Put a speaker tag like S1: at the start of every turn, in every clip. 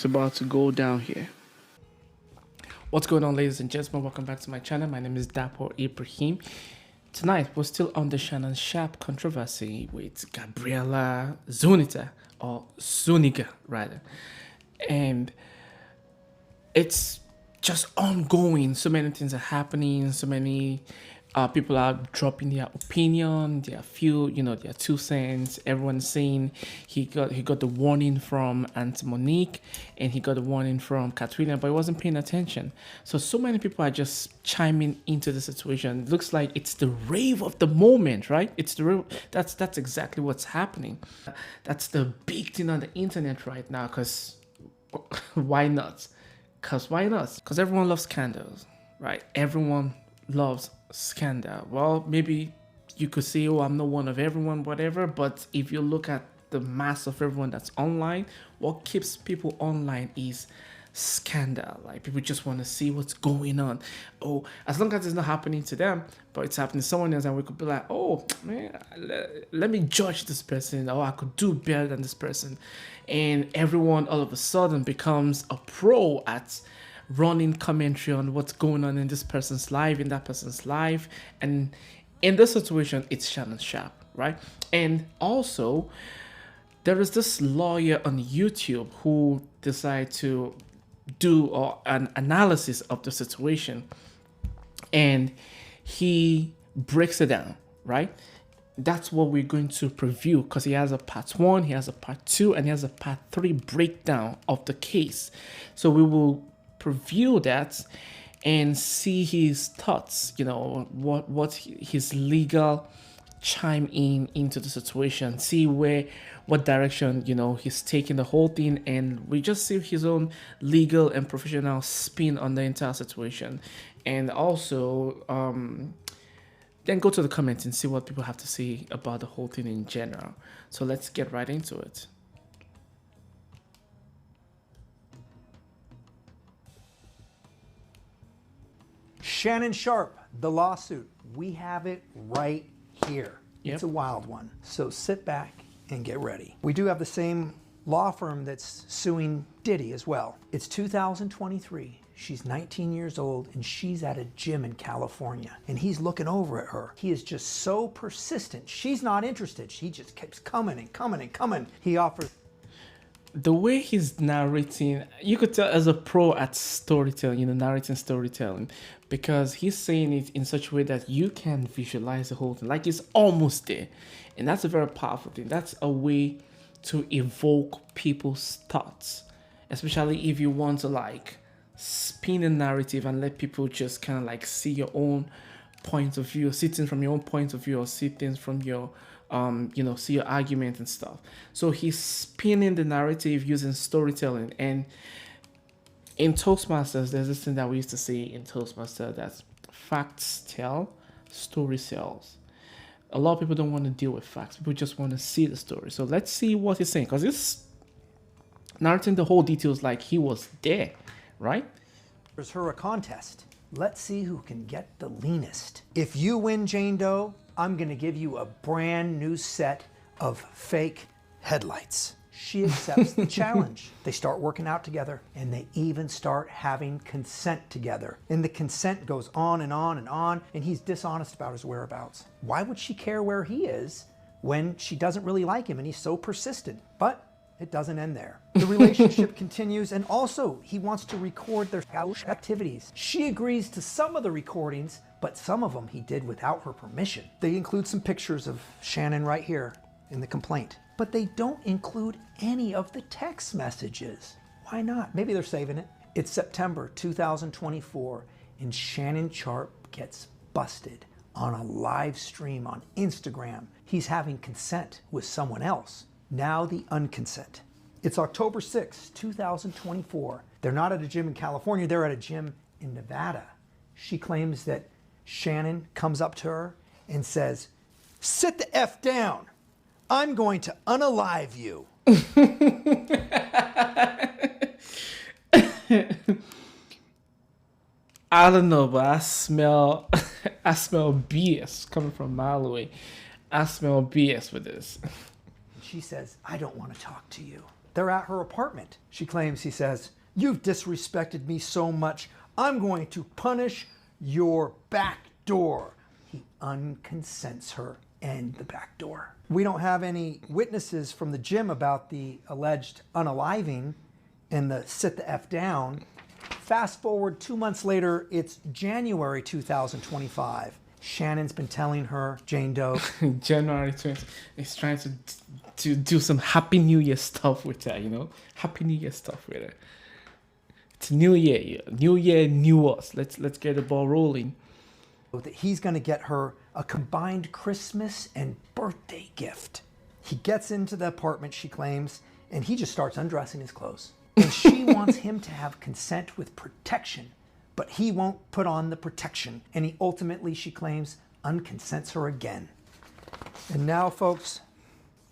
S1: what's about to go down here. What's going on, ladies and gentlemen? Welcome back to my channel. My name is Dapo Ibrahim. Tonight, we're still on the Shannon Sharpe controversy with Gabriella Zuniga, or Zuniga, rather. And it's just ongoing. So many things are happening. So many people are dropping their opinion, their few, their 2 cents. Everyone's saying he got the warning from Auntie Monique and he got the warning from Katrina, but he wasn't paying attention. So many people are just chiming into the situation. It looks like it's the rave of the moment, right? It's the rave. That's exactly what's happening. That's the big thing on the internet right now. Cause why not? Because everyone loves scandals, right? Everyone loves scandal. Well, maybe you could say, oh, I'm not one of everyone, whatever. But if you look at the mass of everyone that's online, what keeps people online is scandal. Like, people just want to see what's going on. Oh, as long as it's not happening to them, but it's happening to someone else, and we could be like, oh man, let me judge this person. Oh, I could do better than this person. And everyone all of a sudden becomes a pro at running commentary on what's going on in this person's life, in that person's life. And in this situation, it's Shannon Sharpe, right? And also, there is this lawyer on YouTube who decided to do an analysis of the situation, and he breaks it down, right? That's what we're going to preview, because he has a part 1, he has a part 2, and he has a part 3 breakdown of the case. So we will preview that and see his thoughts, what his legal chime into the situation, see what direction he's taking the whole thing, and we just see his own legal and professional spin on the entire situation. And also then go to the comments and see what people have to say about the whole thing in general. So let's get right into it.
S2: Shannon Sharpe, the lawsuit. We have it right here.
S1: Yep.
S2: It's a wild one. So sit back and get ready. We do have the same law firm that's suing Diddy as well. It's 2023. She's 19 years old and she's at a gym in California and he's looking over at her. He is just so persistent. She's not interested. She just keeps coming and coming and coming. He offers.
S1: The way he's narrating, you could tell as a pro at storytelling, narrating storytelling, because he's saying it in such a way that you can visualize the whole thing, like it's almost there. And that's a very powerful thing. That's a way to evoke people's thoughts, especially if you want to spin a narrative and let people just kind of see your own point of view, see things from your own point of view, or see things from your see your argument and stuff. So he's spinning the narrative using storytelling. And in Toastmasters, there's this thing that we used to say in Toastmasters, that's facts tell, story sells. A lot of people don't want to deal with facts. People just want to see the story. So let's see what he's saying, because it's narrating the whole details like he was there, right?
S2: There's her a contest. Let's see who can get the leanest. If you win, Jane Doe, I'm gonna give you a brand new set of fake headlights. She accepts the challenge. They start working out together and they even start having consent together. And the consent goes on and on and on, and he's dishonest about his whereabouts. Why would she care where he is when she doesn't really like him and he's so persistent? But it doesn't end there. The relationship continues, and also he wants to record their activities. She agrees to some of the recordings, but some of them he did without her permission. They include some pictures of Shannon right here in the complaint, but they don't include any of the text messages. Why not? Maybe they're saving it. It's September 2024, and Shannon Sharpe gets busted on a live stream on Instagram. He's having consent with someone else. Now the unconsent. It's October 6, 2024. They're not at a gym in California, they're at a gym in Nevada. She claims that Shannon comes up to her and says, "Sit the F down. I'm going to unalive you."
S1: I don't know, but I smell BS coming from a mile away. I smell BS with this.
S2: She says, "I don't want to talk to you." They're at her apartment. She claims he says, "You've disrespected me so much, I'm going to punish your back door." He unconsents her and the back door. We don't have any witnesses from the gym about the alleged unaliving and the sit the F down. Fast forward 2 months later, it's January 2025. Shannon's been telling her, Jane Doe,
S1: January 20th, he's trying to do some Happy New Year stuff with her, you know? Happy New Year stuff with her. It's New Year, new us. Let's get the ball rolling.
S2: that he's going to get her a combined Christmas and birthday gift. He gets into the apartment, she claims, and he just starts undressing his clothes. And she wants him to have consent with protection, but he won't put on the protection. And he ultimately, she claims, unconsents her again. And now, folks,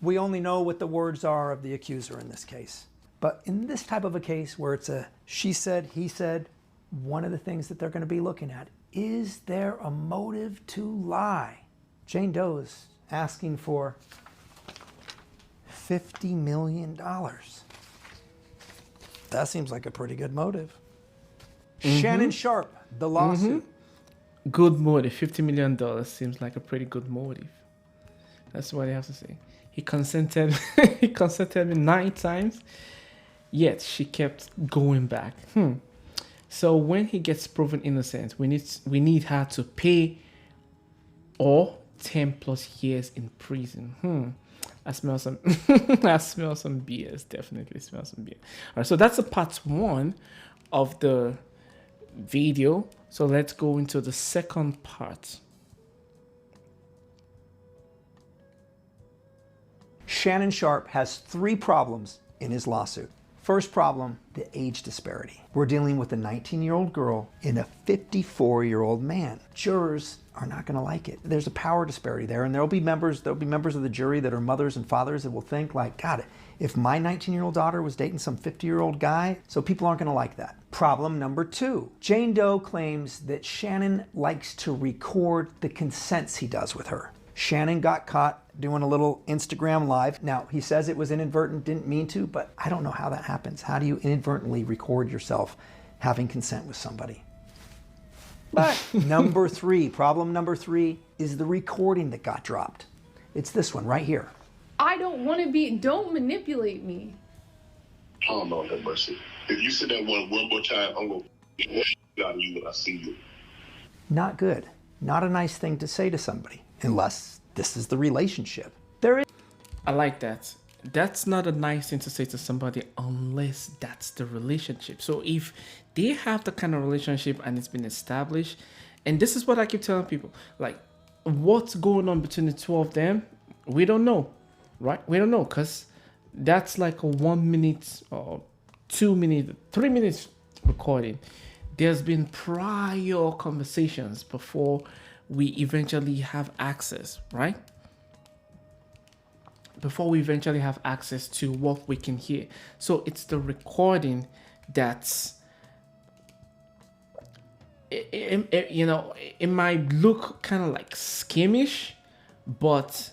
S2: we only know what the words are of the accuser in this case. But in this type of a case where it's a she said, he said, one of the things that they're going to be looking at, is there a motive to lie? Jane Doe is asking for $50 million. That seems like a pretty good motive. Shannon Sharpe, the lawsuit.
S1: Good motive. $50 million seems like a pretty good motive. That's what I have to say. He consented. He consented me 9 times, yet she kept going back. So when he gets proven innocent, we need her to pay or 10 plus years in prison. I smell some I smell some BS. Definitely smell some BS. All right, so that's the part 1 of the video. So let's go into the second part.
S2: Shannon Sharpe has 3 problems in his lawsuit. First problem, the age disparity. We're dealing with a 19-year-old girl and a 54-year-old man. Jurors are not going to like it. There's a power disparity there, and there'll be members of the jury that are mothers and fathers that will think like, God, if my 19-year-old daughter was dating some 50-year-old guy, so people aren't going to like that. Problem number 2, Jane Doe claims that Shannon likes to record the consents he does with her. Shannon got caught doing a little Instagram live. Now, he says it was inadvertent, didn't mean to, but I don't know how that happens. How do you inadvertently record yourself having consent with somebody? But problem number 3 is the recording that got dropped. It's this one right here.
S3: I don't want to be, don't manipulate me.
S4: Oh, Lord have mercy. If you say that one more time, I'm going to get out of you when I see you.
S2: Not good. Not a nice thing to say to somebody, unless this is the relationship.
S1: I like that. That's not a nice thing to say to somebody unless that's the relationship. So if they have the kind of relationship and it's been established, and this is what I keep telling people, like, what's going on between the 2 of them, we don't know, right? We don't know, because that's like a 1 minute or 2 minute, 3 minutes recording. There's been prior conversations before we eventually have access, right? Before we eventually have access to what we can hear. So it's the recording that's, you know, it might look kind of like skimmish, but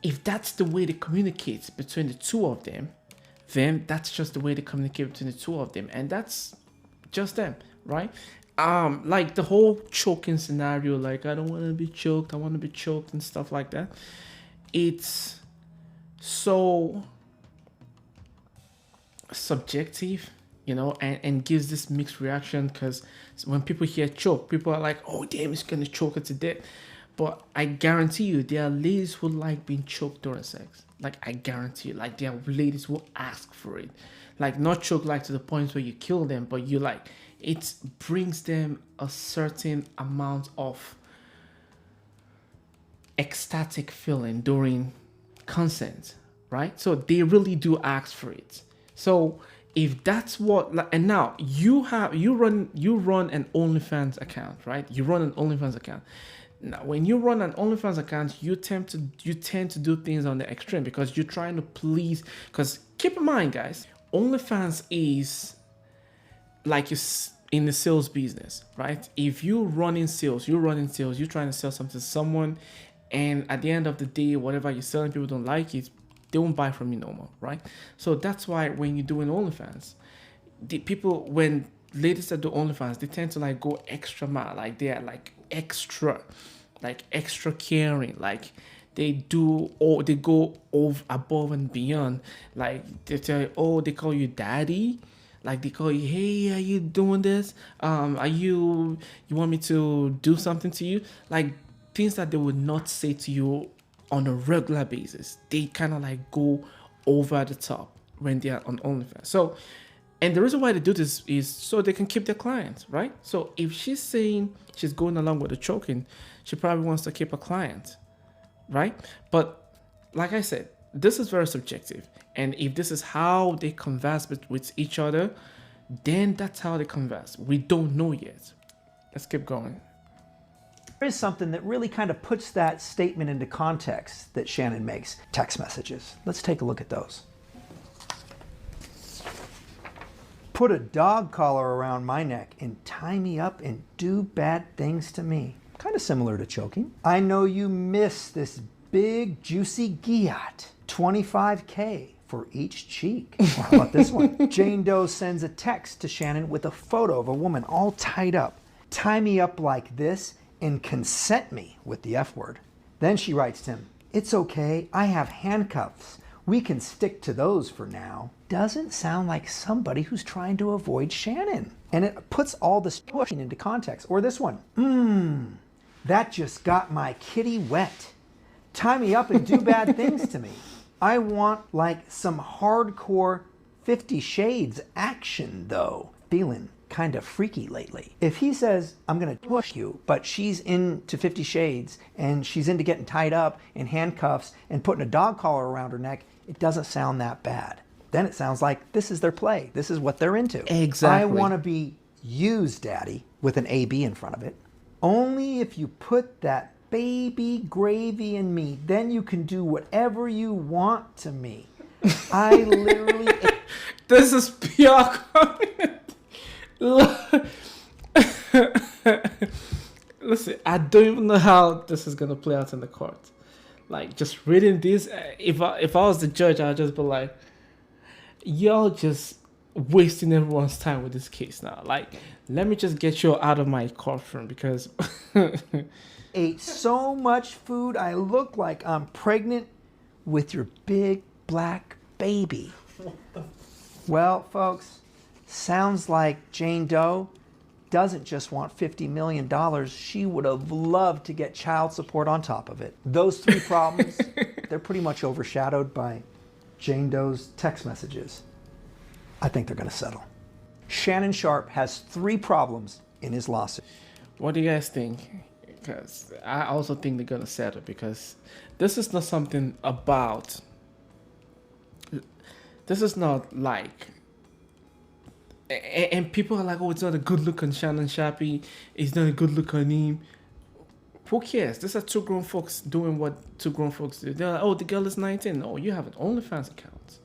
S1: if that's the way they communicate between the 2 of them, then that's just the way they communicate between the 2 of them, and that's just them, right? Like the whole choking scenario, like I don't want to be choked, I want to be choked and stuff like that. It's so subjective, you know, and gives this mixed reaction, because when people hear choke, people are like, oh damn, it's gonna choke her to death. But I guarantee you, there are ladies who like being choked during sex. Like, I guarantee you, like, there are ladies who ask for it. Like, not choke like to the point where you kill them, but you like, it brings them a certain amount of ecstatic feeling during consent, right? So they really do ask for it. So if that's what, and now you run an OnlyFans account, right? You run an OnlyFans account. Now, when you run an OnlyFans account, you tend to do things on the extreme because you're trying to please. Because keep in mind, guys, OnlyFans is like you're in the sales business, right? If you're running sales, you're trying to sell something to someone, and at the end of the day, whatever you're selling, people don't like it, they won't buy from you no more, right? So that's why when you're doing OnlyFans, the people, when ladies that do OnlyFans, they tend to like go extra mile, like they are like extra caring, like they do, or they go over above and beyond. Like they tell you, oh, they call you daddy, like they call you, hey, are you doing this? Are you want me to do something to you? Like things that they would not say to you on a regular basis. They kind of like go over the top when they are on OnlyFans. So, and the reason why they do this is so they can keep their clients, right? So if she's saying she's going along with the choking, she probably wants to keep a client, right? But like I said, this is very subjective. And if this is how they converse with each other, then that's how they converse. We don't know yet. Let's keep going.
S2: There is something that really kind of puts that statement into context that Shannon makes. Text messages. Let's take a look at those. Put a dog collar around my neck and tie me up and do bad things to me. Kind of similar to choking. I know you miss this big juicy gyat. 25K for each cheek. Well, how about this one? Jane Doe sends a text to Shannon with a photo of a woman all tied up. Tie me up like this and consent me with the F word. Then she writes to him, it's okay, I have handcuffs. We can stick to those for now. Doesn't sound like somebody who's trying to avoid Shannon. And it puts all this pushing into context. Or this one, that just got my kitty wet. Tie me up and do bad things to me. I want like some hardcore 50 Shades action though. Feeling kind of freaky lately. If he says, I'm gonna push you, but she's into 50 Shades and she's into getting tied up in handcuffs and putting a dog collar around her neck, it doesn't sound that bad. Then it sounds like this is their play. This is what they're into.
S1: Exactly.
S2: I want to be used, daddy, with an AB in front of it. Only if you put that baby gravy in me, then you can do whatever you want to me. I literally...
S1: This is pure comment. Listen, I don't even know how this is gonna play out in the court. Like, just reading this, if I was the judge, I'd just be like, y'all just wasting everyone's time with this case now. Like, let me just get you out of my courtroom because
S2: ate so much food I look like I'm pregnant with your big black baby. Well, folks, sounds like Jane Doe doesn't just want $50 million. She would have loved to get child support on top of it. Those three problems, they're pretty much overshadowed by Jane Doe's text messages. I think they're going to settle. Shannon Sharpe has 3 problems in his lawsuit.
S1: What do you guys think? Because I also think they're going to settle, because this is not something about... This is not like... And people are like, oh, it's not a good look on Shannon Sharpe. It's not a good look on him. Who cares? These are 2 grown folks doing what 2 grown folks do. They're like, oh, the girl is 19. No, you have an OnlyFans account.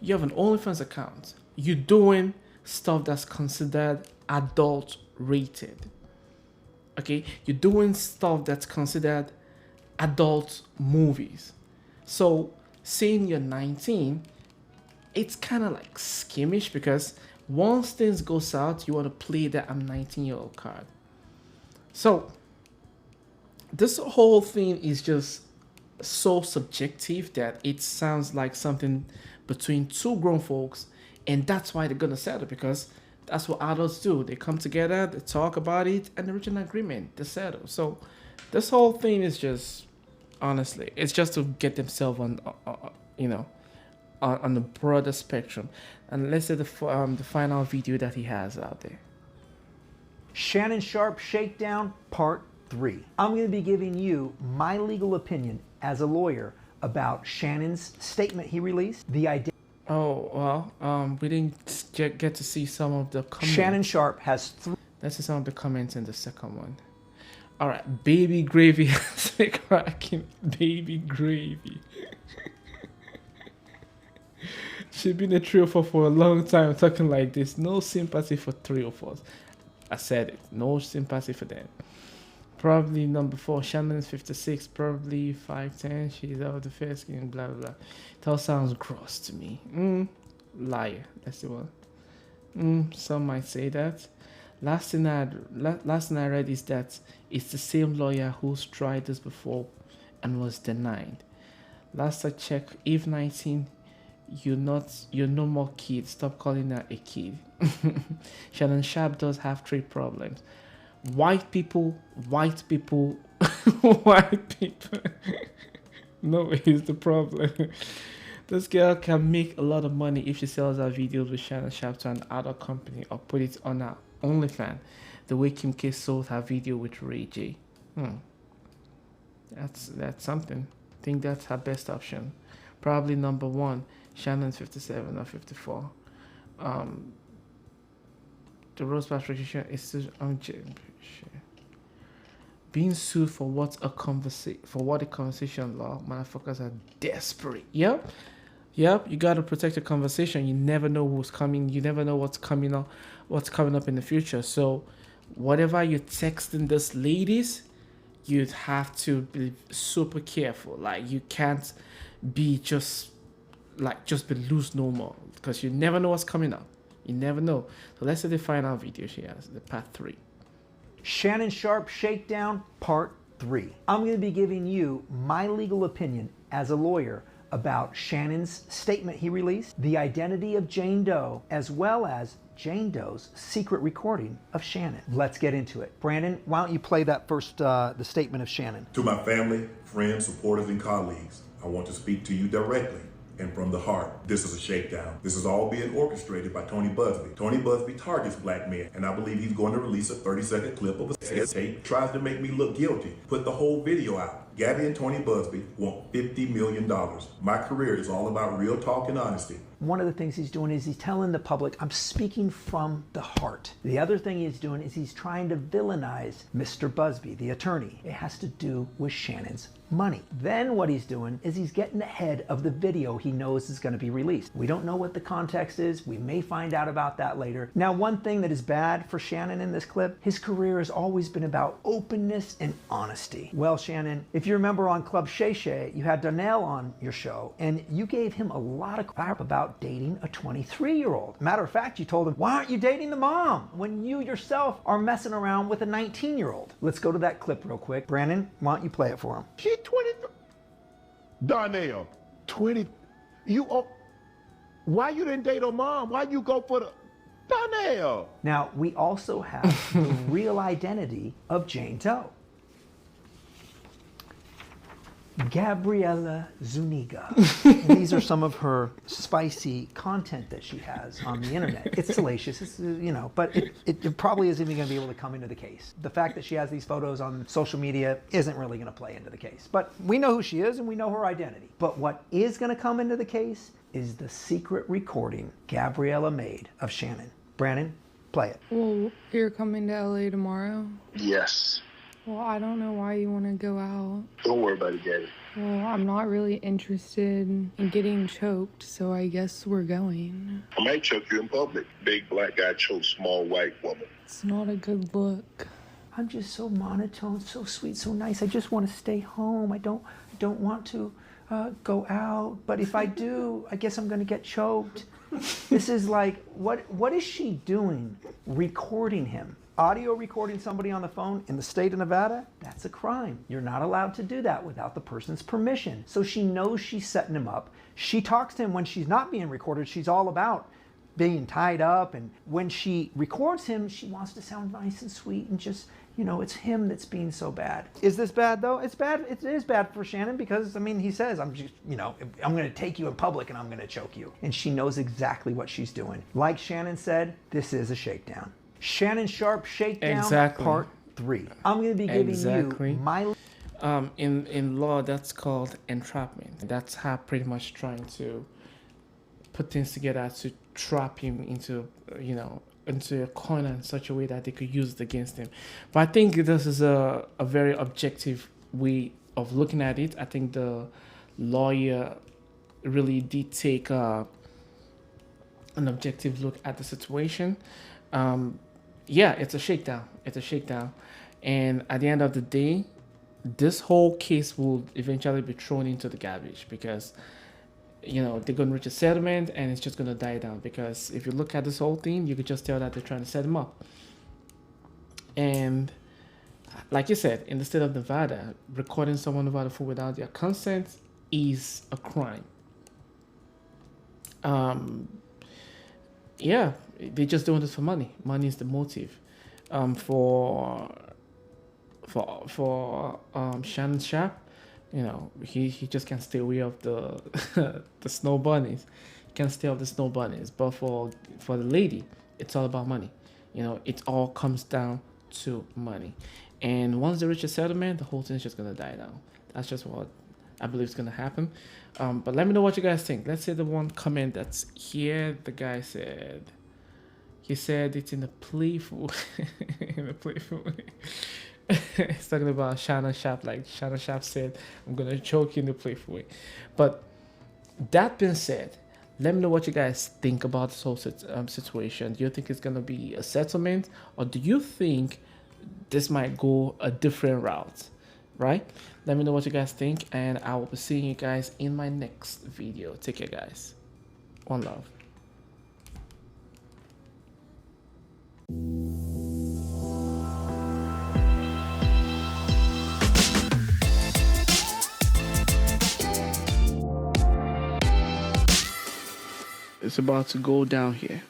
S1: You have an OnlyFans account. You're doing stuff that's considered adult rated. Okay? You're doing stuff that's considered adult movies. So, saying you're 19, it's kind of like skimmish, because once things go south, you want to play that I'm 19-year-old card. So, this whole thing is just so subjective that it sounds like something between 2 grown folks, and that's why they're gonna settle, because that's what adults do. They come together, they talk about it, and they reach an agreement, they settle. So, this whole thing is just, honestly, it's just to get themselves on, on the broader spectrum. And let's say the final video that he has out there.
S2: Shannon Sharpe Shakedown Part 3. I'm going to be giving you my legal opinion as a lawyer about Shannon's statement he released, the idea.
S1: Oh, well, we didn't get to see some of the comments.
S2: Shannon Sharpe has 3.
S1: Let's see some of the comments in the second one. All right, baby gravy has me cracking. Baby gravy. She's been a trio for a long time talking like this. No sympathy for 3 of us. I said it. No sympathy for them. Probably number 4, Shannon is 56, probably 5'10". She's out of the fair skin, blah blah blah. It all sounds gross to me. Liar. That's the one. Some might say that. Last thing I read is that it's the same lawyer who's tried this before and was denied. Last I checked, Eve 19, you're no more kid. Stop calling her a kid. Shannon Sharpe does have 3 problems. White people, white people. No, is the problem. This girl can make a lot of money if she sells her videos with Shannon Sharpe to an adult company or put it on her OnlyFans, the way Kim K sold her video with Ray J. That's something. I think that's her best option. Probably number 1, Shannon's 57 or 54. The Rose Patricia is still being sued for what a conversation law. Motherfuckers are desperate. Yep. You gotta protect your conversation. You never know who's coming. You never know what's coming up in the future. So, whatever you're texting these ladies, you'd have to be super careful. Like, you can't be just be loose no more, because you never know what's coming up. You never know. So let's say the final video she has, the part 3.
S2: Shannon Sharpe Shakedown Part 3. I'm going to be giving you my legal opinion as a lawyer about Shannon's statement he released, the identity of Jane Doe, as well as Jane Doe's secret recording of Shannon. Let's get into it. Brandon, why don't you play that first, the statement of Shannon?
S5: To my family, friends, supporters, and colleagues, I want to speak to you directly and from the heart. This is a shakedown. This is all being orchestrated by Tony Busby. Tony Busby targets black men, and I believe he's going to release a 30-second clip of a tape, tries to make me look guilty, put the whole video out. Gabby and Tony Busby want $50 million. My career is all about real talk and honesty.
S2: One of the things he's doing is he's telling the public, I'm speaking from the heart. The other thing he's doing is he's trying to villainize Mr. Busby, the attorney. It has to do with Shannon's money. Then what he's doing is he's getting ahead of the video he knows is going to be released. We don't know what the context is. We may find out about that later. Now, one thing that is bad for Shannon in this clip, his career has always been about openness and honesty. Well, Shannon, if you remember on Club Shay Shay, you had Donnell on your show, and you gave him a lot of crap about dating a 23-year-old. Matter of fact, you told him, why aren't you dating the mom when you yourself are messing around with a 19-year-old? Let's go to that clip real quick. Brandon, why don't you play it for him?
S6: She 23. Donnell, 20. Why you didn't date her mom? Why you go for the Donnell?
S2: Now, we also have the real identity of Jane Doe. Gabriela Zuniga. These are some of her spicy content that she has on the internet. It's salacious, it's, but it probably isn't even going to be able to come into the case. The fact that she has these photos on social media isn't really going to play into the case. But we know who she is and we know her identity. But what is going to come into the case is the secret recording Gabriela made of Shannon. Brandon, play it.
S3: Well, you're coming to LA tomorrow?
S4: Yes.
S3: Well, I don't know why you want to go out.
S4: Don't worry about it, Gabby.
S3: Well, I'm not really interested in getting choked, so I guess we're going.
S4: I might choke you in public. Big black guy chokes small white woman.
S3: It's not a good look.
S2: I'm just so monotone, so sweet, so nice. I just want to stay home. I don't want to go out. But if I do, I guess I'm going to get choked. This is like, what is she doing? Recording him. Audio recording somebody on the phone in the state of Nevada, that's a crime. You're not allowed to do that without the person's permission. So she knows she's setting him up. She talks to him when she's not being recorded. She's all about being tied up. And when she records him, she wants to sound nice and sweet and just, it's him that's being so bad. Is this bad though? It's bad. It is bad for Shannon because, he says, I'm going to take you in public and I'm going to choke you. And she knows exactly what she's doing. Like Shannon said, this is a shakedown. Shannon Sharpe Shakedown Part 3. I'm going to be giving you my...
S1: In law, that's called entrapment. That's her pretty much trying to put things together to trap him into a corner in such a way that they could use it against him. But I think this is a very objective way of looking at it. I think the lawyer really did take an objective look at the situation. Yeah, it's a shakedown. And at the end of the day, this whole case will eventually be thrown into the garbage because, you know, they're going to reach a settlement and it's just going to die down. Because if you look at this whole thing, you could just tell that they're trying to set him up. And like you said, in the state of Nevada, recording someone over the phone without their consent is a crime. Yeah, they're just doing this for money. Money is the motive. For Shannon Sharpe, you know, he just can't stay away of the the snow bunnies. He can't stay off the snow bunnies. But for the lady, it's all about money. You know, it all comes down to money. And once they reach a settlement, the whole thing is just gonna die down. That's just what I believe is gonna happen. But let me know what you guys think. Let's say the one comment that's here. The guy said, he said it's in a playful, in a playful way. He's talking about Shannon Sharpe, like Shannon Sharpe said, I'm gonna choke you in a playful way. But that being said, let me know what you guys think about this whole situation. Do you think it's gonna be a settlement, or do you think this might go a different route? Right? Let me know what you guys think, and I will be seeing you guys in my next video. Take care, guys. One love. It's about to go down here.